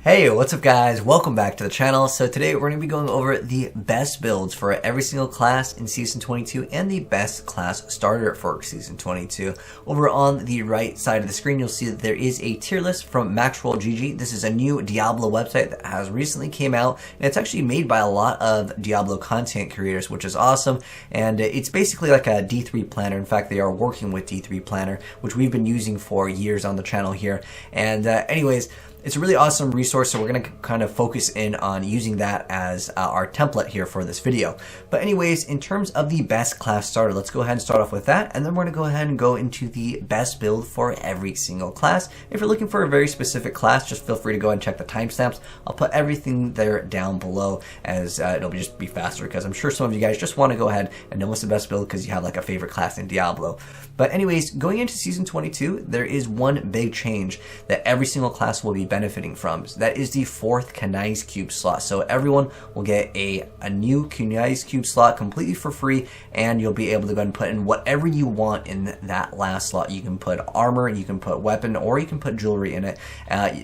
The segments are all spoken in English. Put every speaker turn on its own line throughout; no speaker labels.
Hey, what's up guys? Welcome back to the channel. So today we're going to be going over the best builds for every single class in Season 22 and the best class starter for Season 22. Over on the right side of the screen, you'll see that there is a tier list from MaxRollGG. This is a new Diablo website that has recently came out, and it's actually made by a lot of Diablo content creators, which is awesome. And it's basically like a D3 planner. In fact, they are working with D3 Planner, which we've been using for years on the channel here. And anyways, it's a really awesome resource, so we're going to kind of focus in on using that as our template here for this video. But anyways, in terms of the best class starter, let's go ahead and start off with that, and then we're going to go ahead and go into the best build for every single class. If you're looking for a very specific class, just feel free to go ahead and check the timestamps. I'll put everything there down below, as it'll just be faster, because I'm sure some of you guys just want to go ahead and know what's the best build because you have like a favorite class in Diablo. But anyways, going into Season 22, there is one big change that every single class will be benefiting from. So that is the 4th Knights Cube slot. So everyone will get a new Knights Cube slot completely for free, and you'll be able to go ahead and put in whatever you want in that last slot. You can put armor, you can put weapon, or you can put jewelry in it.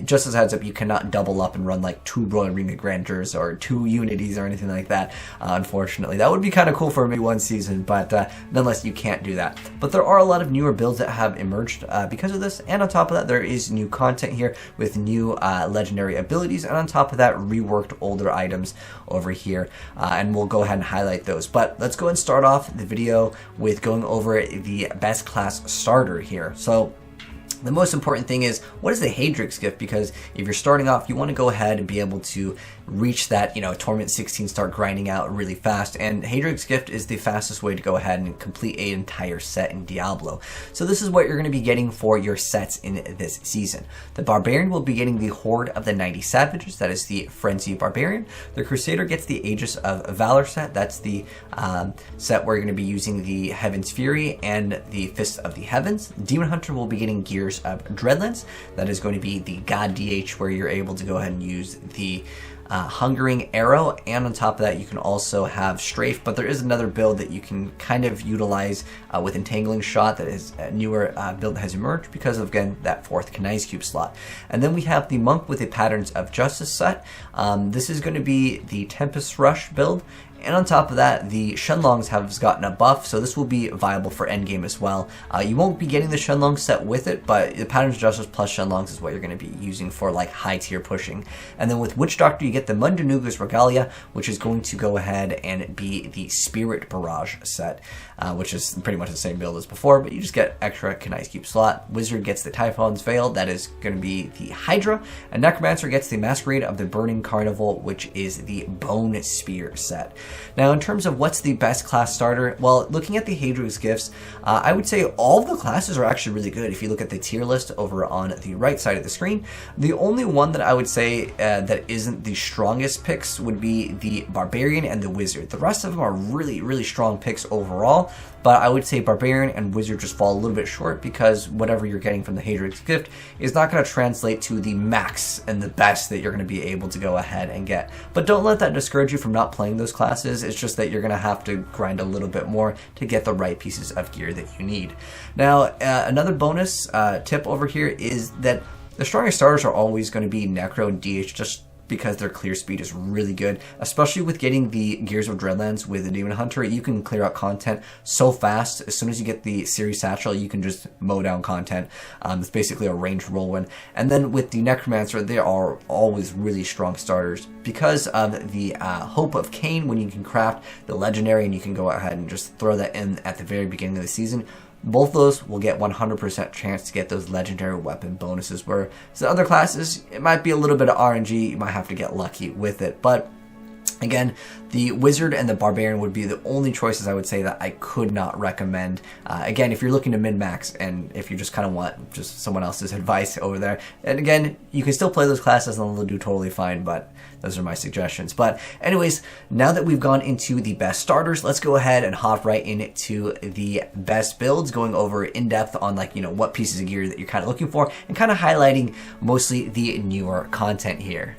Just as a heads up, you cannot double up and run like 2 Royal Ring of Grandeurs or 2 Unities or anything like that, unfortunately. That would be kind of cool for maybe one season, but nonetheless, you can't do that. But there are a lot of newer builds that have emerged because of this, and on top of that, there is new content here with new legendary abilities, and on top of that, reworked older items over here, and we'll go ahead and highlight those. But let's go ahead and start off the video with going over the best class starter here. So the most important thing is, what is the Hadrix gift? Because if you're starting off, you want to go ahead and be able to reach that, Torment 16, start grinding out really fast. And Hadrix gift is the fastest way to go ahead and complete an entire set in Diablo. So this is what you're going to be getting for your sets in this season. The Barbarian will be getting the Horde of the 90 Savages. That is the Frenzy Barbarian. The Crusader gets the Aegis of Valor set. That's the set where you're going to be using the Heaven's Fury and the Fist of the Heavens. Demon Hunter will be getting Gears of Dreadlands. That is going to be the God DH, where you're able to go ahead and use the Hungering Arrow, and on top of that you can also have Strafe, but there is another build that you can kind of utilize with Entangling Shot. That is a newer build that has emerged because of, again, that 4th Knights Cube slot. And then we have the Monk with the Patterns of Justice set. This is going to be the Tempest Rush build, and on top of that, the Shenlongs have gotten a buff, so this will be viable for endgame as well. You won't be getting the Shenlong set with it, but the Patterns of Justice plus Shenlongs is what you're going to be using for like high tier pushing. And then with Witch Doctor, you get the Mundanuga's Regalia, which is going to go ahead and be the Spirit Barrage set, which is pretty much the same build as before, but you just get extra Knights Cube slot. Wizard gets the Typhon's Veil, that is going to be the Hydra, and Necromancer gets the Masquerade of the Burning Carnival, which is the Bone Spear set. Now, in terms of what's the best class starter, well, looking at the Hadrix gifts, I would say all of the classes are actually really good. If you look at the tier list over on the right side of the screen, the only one that I would say that isn't the strongest picks would be the Barbarian and the Wizard. The rest of them are really, really strong picks overall, but I would say Barbarian and Wizard just fall a little bit short because whatever you're getting from the Hadrix gift is not going to translate to the max and the best that you're going to be able to go ahead and get. But don't let that discourage you from not playing those classes. It's just that you're going to have to grind a little bit more to get the right pieces of gear that you need. Now, another bonus tip over here is that the strongest starters are always going to be Necro and DH, just because their clear speed is really good, especially with getting the Gears of Dreadlands with the Demon Hunter. You can clear out content so fast. As soon as you get the Series Satchel, you can just mow down content. It's basically a ranged whirlwind. And then with the Necromancer, they are always really strong starters because of the Hope of Cain, when you can craft the Legendary and you can go ahead and just throw that in at the very beginning of the season. Both those will get 100% chance to get those legendary weapon bonuses, where the other classes, it might be a little bit of RNG, you might have to get lucky with it. But again, the Wizard and the Barbarian would be the only choices I would say that I could not recommend. Again, if you're looking to min-max and if you just kind of want just someone else's advice over there. And again, you can still play those classes and they'll do totally fine, but those are my suggestions. But anyways, now that we've gone into the best starters, let's go ahead and hop right into the best builds, going over in depth on what pieces of gear that you're kind of looking for and kind of highlighting mostly the newer content here.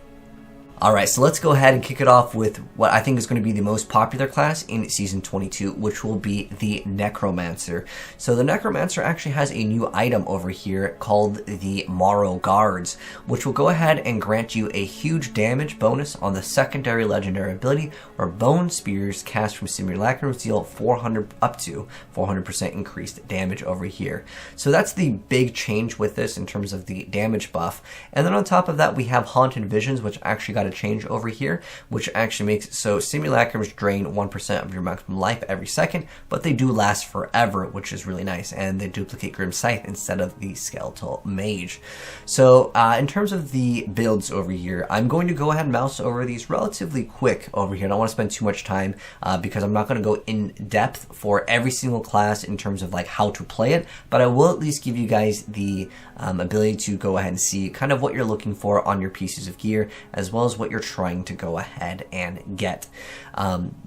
Alright, so let's go ahead and kick it off with what I think is going to be the most popular class in Season 22, which will be the Necromancer. So the Necromancer actually has a new item over here called the Morrow Guards, which will go ahead and grant you a huge damage bonus on the secondary legendary ability, where Bone Spears cast from Simulacrums deal 400 up to 400% increased damage over here. So that's the big change with this in terms of the damage buff. And then on top of that, we have Haunted Visions, which actually got a change over here, which actually makes it so Simulacrums drain 1% of your maximum life every second, but they do last forever, which is really nice, and they duplicate Grim Scythe instead of the Skeletal Mage. So in terms of the builds over here, I'm going to go ahead and mouse over these relatively quick over here. I don't want to spend too much time because I'm not going to go in depth for every single class in terms of like how to play it, but I will at least give you guys the ability to go ahead and see kind of what you're looking for on your pieces of gear, as well as what you're trying to go ahead and get.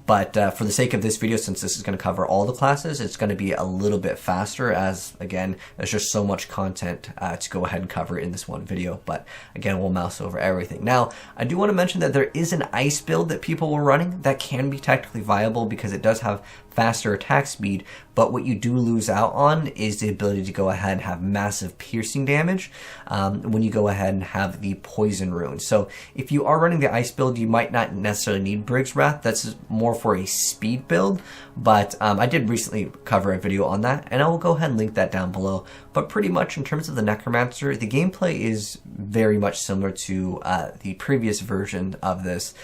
But for the sake of this video, since this is going to cover all the classes, it's going to be a little bit faster, as again, there's just so much content to go ahead and cover in this one video. But again, we'll mouse over everything. Now, I do want to mention that there is an ice build that people were running that can be technically viable because it does have faster attack speed, but what you do lose out on is the ability to go ahead and have massive piercing damage when you go ahead and have the poison rune. So if you are running the ice build, you might not necessarily need Brig's Wrath. That's more for a speed build, but I did recently cover a video on that, and I will go ahead and link that down below. But pretty much in terms of the Necromancer, the gameplay is very much similar to the previous version of this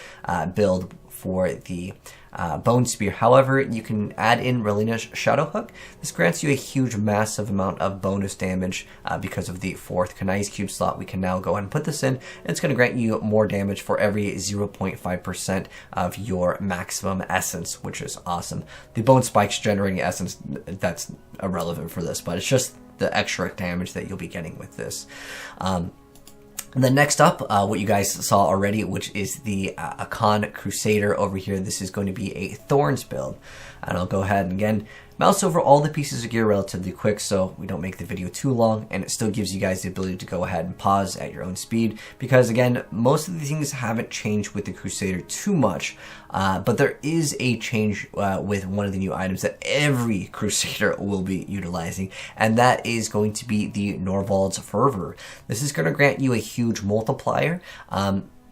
build for the Bone Spear. However, you can add in Relina's Shadow Hook. This grants you a huge, massive amount of bonus damage because of the 4th Kanai's Cube slot. We can now go ahead and put this in, and it's going to grant you more damage for every 0.5% of your maximum essence, which is awesome. The Bone Spikes generating essence, that's irrelevant for this, but it's just the extra damage that you'll be getting with this. And then next up, what you guys saw already, which is the Akon Crusader over here. This is going to be a Thorns build. And I'll go ahead and again mouse over all the pieces of gear relatively quick so we don't make the video too long, and it still gives you guys the ability to go ahead and pause at your own speed, because again, most of the things haven't changed with the Crusader too much, but there is a change with one of the new items that every Crusader will be utilizing, and that is going to be the Norvald's Fervor. This is going to grant you a huge multiplier.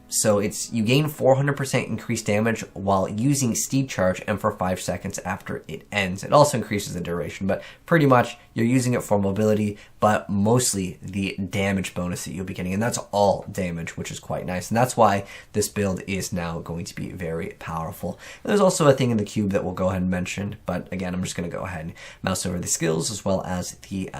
So you gain 400% increased damage while using Steed Charge and for 5 seconds after it ends. It also increases the duration, but pretty much you're using it for mobility, but mostly the damage bonus that you'll be getting. And that's all damage, which is quite nice. And that's why this build is now going to be very powerful. And there's also a thing in the cube that we'll go ahead and mention, but again, I'm just going to go ahead and mouse over the skills as well as the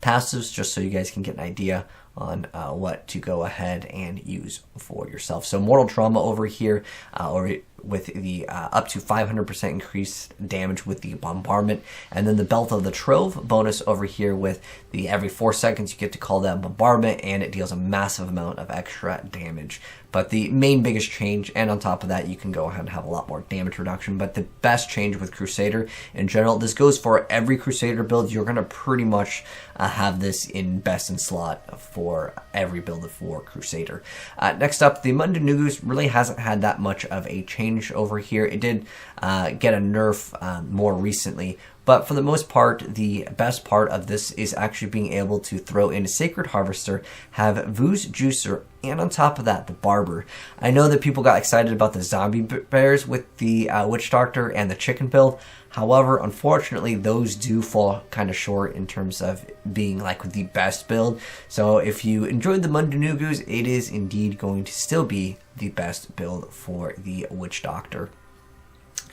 passives, just so you guys can get an idea on what to go ahead and use for yourself. So Mortal Trauma over here, or with the up to 500% increased damage with the bombardment, and then the Belt of the Trove bonus over here with the every 4 seconds you get to call that bombardment, and it deals a massive amount of extra damage. But the main biggest change, and on top of that, you can go ahead and have a lot more damage reduction, but the best change with Crusader in general, this goes for every Crusader build, you're going to pretty much have this in best in slot for every build for Crusader. Next up, the Mundanugus really hasn't had that much of a change over here. It did get a nerf more recently, but for the most part, the best part of this is actually being able to throw in a Sacred Harvester, have Vu's Juicer, and on top of that, the Barber. I know that people got excited about the zombie bears with the Witch Doctor and the chicken build. However, unfortunately, those do fall kind of short in terms of being like the best build. So if you enjoyed the Mundanugus, it is indeed going to still be the best build for the Witch Doctor.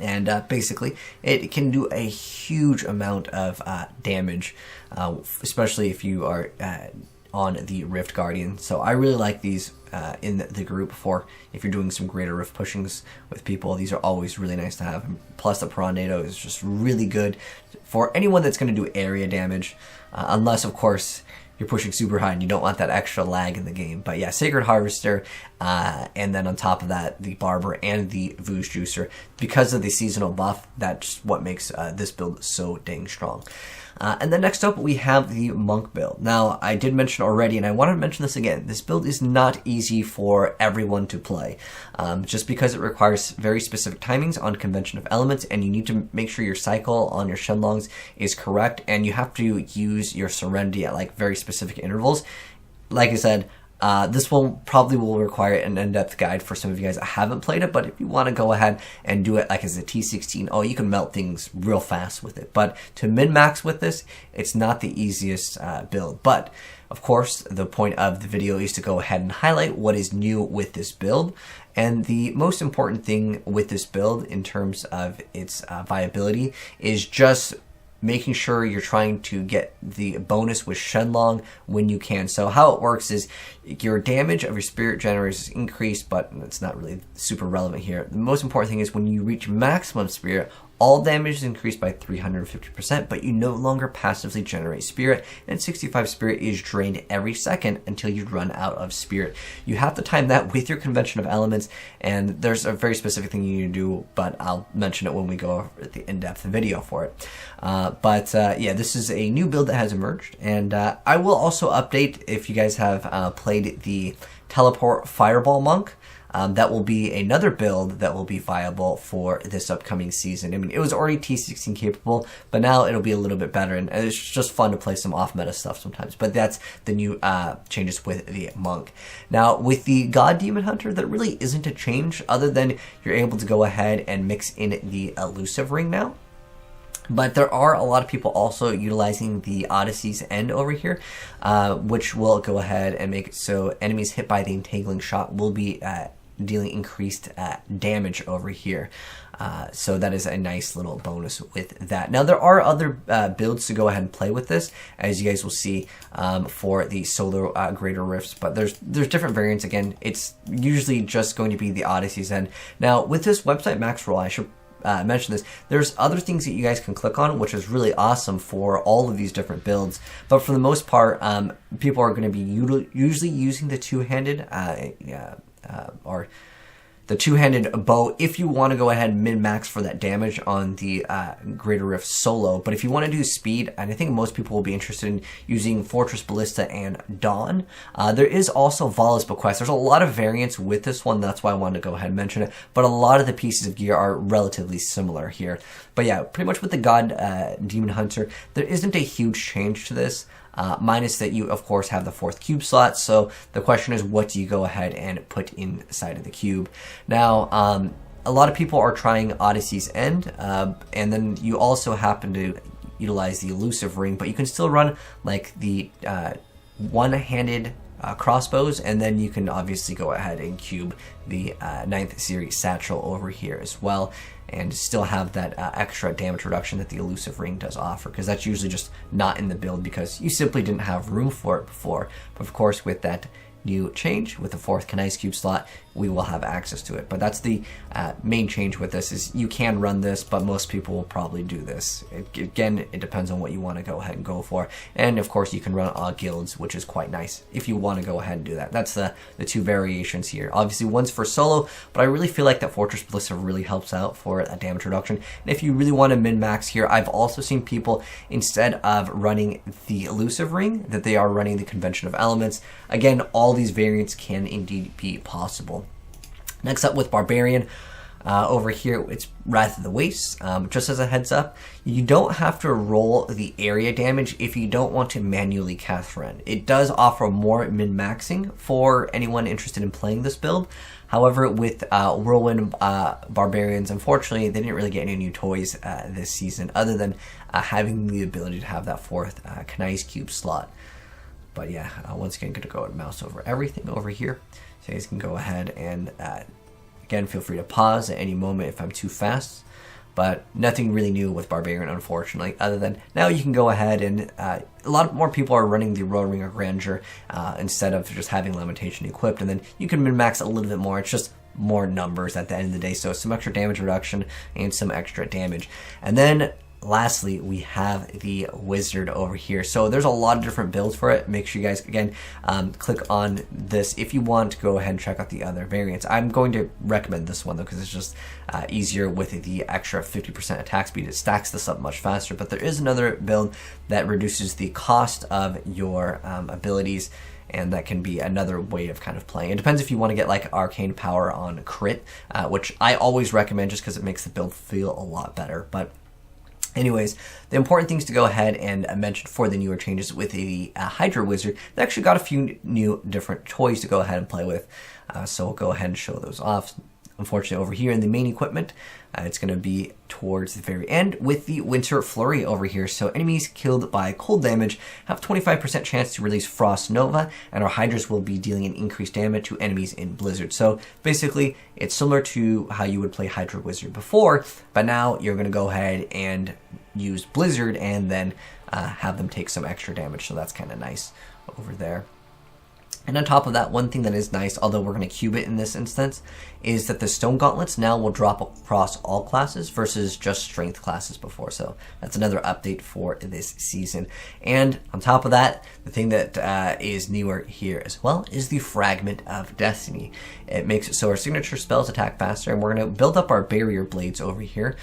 And basically, it can do a huge amount of damage, especially if you are on the Rift Guardian. So I really like these in the group for if you're doing some greater Rift pushings with people. These are always really nice to have. Plus the Piranado is just really good for anyone that's going to do area damage, unless of course you're pushing super high and you don't want that extra lag in the game. But yeah, Sacred Harvester, and then on top of that, the Barber and the Vu's Juicer. Because of the seasonal buff, that's what makes this build so dang strong. And then next up, we have the Monk build. Now, I did mention already, and I want to mention this again, this build is not easy for everyone to play, just because it requires very specific timings on convention of elements, and you need to make sure your cycle on your Shenlongs is correct, and you have to use your Serenity at like very specific intervals. Like I said, this one probably will require an in-depth guide for some of you guys that haven't played it, but if you want to go ahead and do it like as a T16, oh, you can melt things real fast with it. But to min-max with this, it's not the easiest build. But, of course, the point of the video is to go ahead and highlight what is new with this build. And the most important thing with this build in terms of its viability is just making sure you're trying to get the bonus with Shenlong when you can. So how it works is your damage of your spirit generators is increased, but it's not really super relevant here. The most important thing is when you reach maximum spirit, all damage is increased by 350%, but you no longer passively generate spirit, and 65 spirit is drained every second until you run out of spirit. You have to time that with your convention of elements, and there's a very specific thing you need to do, but I'll mention it when we go over the in-depth video for it. Yeah, this is a new build that has emerged, and I will also update if you guys have played the Teleport Fireball Monk. That will be another build that will be viable for this upcoming season. I mean, it was already T16 capable, but now it'll be a little bit better, and it's just fun to play some off-meta stuff sometimes. But that's the new changes with the Monk. Now, with the God Demon Hunter, there really isn't a change other than you're able to go ahead and mix in the Elusive Ring now. But there are a lot of people also utilizing the Odyssey's End over here, which will go ahead and make it so enemies hit by the Entangling Shot will be dealing increased damage over here. So that is a nice little bonus with that. Now, there are other builds to go ahead and play with this, as you guys will see for the solo greater rifts, but there's different variants. Again, it's usually just going to be the Odyssey's End. Now, with this website max roll, I should mention this, there's other things that you guys can click on, which is really awesome for all of these different builds. But for the most part, people are going to be usually using the two-handed or the two-handed bow if you want to go ahead and min-max for that damage on the Greater Rift solo. But if you want to do speed, and I think most people will be interested in using Fortress Ballista and Dawn, there is also Vala's Bequest. There's a lot of variants with this one, that's why I wanted to go ahead and mention it, but a lot of the pieces of gear are relatively similar here. But yeah, pretty much with the God Demon Hunter, there isn't a huge change to this. Minus that you, of course, have the 4th cube slot. So the question is, what do you go ahead and put inside of the cube? Now, a lot of people are trying Odyssey's End, and then you also happen to utilize the Elusive Ring, but you can still run like the one-handed crossbows, and then you can obviously go ahead and cube the 9th series satchel over here as well, and still have that extra damage reduction that the Elusive Ring does offer, because that's usually just not in the build because you simply didn't have room for it before. But of course, with that new change with the 4th Knights Cube slot, we will have access to it. But that's the main change with this, is you can run this, but most people will probably do this. Again, it depends on what you want to go ahead and go for. And of course, you can run guilds, which is quite nice if you want to go ahead and do that. That's the two variations here. Obviously, one's for solo, but I really feel like that Fortress Ballista really helps out for a damage reduction. And if you really want to min-max here, I've also seen people, instead of running the Elusive Ring, that they are running the Convention of Elements. Again, all these variants can indeed be possible. Next up with Barbarian, over here it's Wrath of the Wastes. Just as a heads up, you don't have to roll the area damage if you don't want to manually cast Rend. It does offer more min-maxing for anyone interested in playing this build. However, with Whirlwind Barbarians, unfortunately, they didn't really get any new toys this season, other than having the ability to have that 4th Knights Cube slot. But yeah, once again, going to go and mouse over everything over here. So you guys can go ahead and, again, feel free to pause at any moment if I'm too fast. But nothing really new with Barbarian, unfortunately, other than now you can go ahead and, a lot more people are running the Royal Ring of Grandeur instead of just having Lamentation equipped. And then you can min-max a little bit more. It's just more numbers at the end of the day. So some extra damage reduction and some extra damage. And then lastly, we have the wizard over here. So there's a lot of different builds for it. Make sure you guys, again, click on this if you want to go ahead and check out the other variants. I'm going to recommend this one though, because it's just easier with the extra 50% attack speed. It stacks this up much faster, but there is another build that reduces the cost of your abilities, and that can be another way of kind of playing. It depends if you want to get like arcane power on crit, which I always recommend just because it makes the build feel a lot better. But anyways, the important things to go ahead and mention for the newer changes with the Hydra Wizard, they actually got a few new different toys to go ahead and play with. So we'll go ahead and show those off. Unfortunately, over here in the main equipment, it's going to be towards the very end with the Winter Flurry over here. So enemies killed by cold damage have 25% chance to release Frost Nova, and our Hydras will be dealing an increased damage to enemies in Blizzard. So basically, it's similar to how you would play Hydra Wizard before, but now you're going to go ahead and use Blizzard and then have them take some extra damage. So that's kind of nice over there. And on top of that, one thing that is nice, although we're going to cube it in this instance, is that the Stone Gauntlets now will drop across all classes versus just Strength classes before. So that's another update for this season. And on top of that, the thing that is newer here as well is the Fragment of Destiny. It makes it so our signature spells attack faster, and we're going to build up our barrier blades over here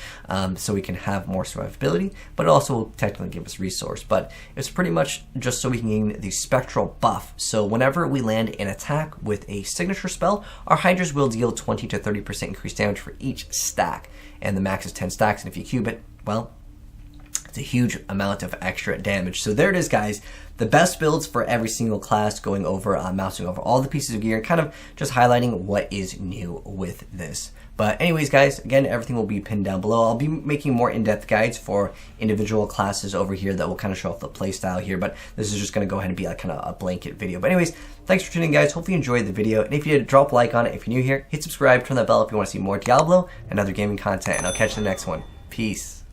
so we can have more survivability, but it also will technically give us resource. But it's pretty much just so we can gain the spectral buff. So whenever we land an attack with a signature spell, our Hydras will deal 20 to 30% increased damage for each stack, and the max is 10 stacks, and if you cube it, well, it's a huge amount of extra damage. So there it is, guys. The best builds for every single class, going over, mousing over all the pieces of gear, kind of just highlighting what is new with this. But anyways, guys, again, everything will be pinned down below. I'll be making more in-depth guides for individual classes over here that will kind of show off the playstyle here, but this is just going to go ahead and be like kind of a blanket video. But anyways, thanks for tuning in, guys. Hope you enjoyed the video. And if you did, drop a like on it. If you're new here, hit subscribe, turn that bell if you want to see more Diablo and other gaming content, and I'll catch you in the next one. Peace.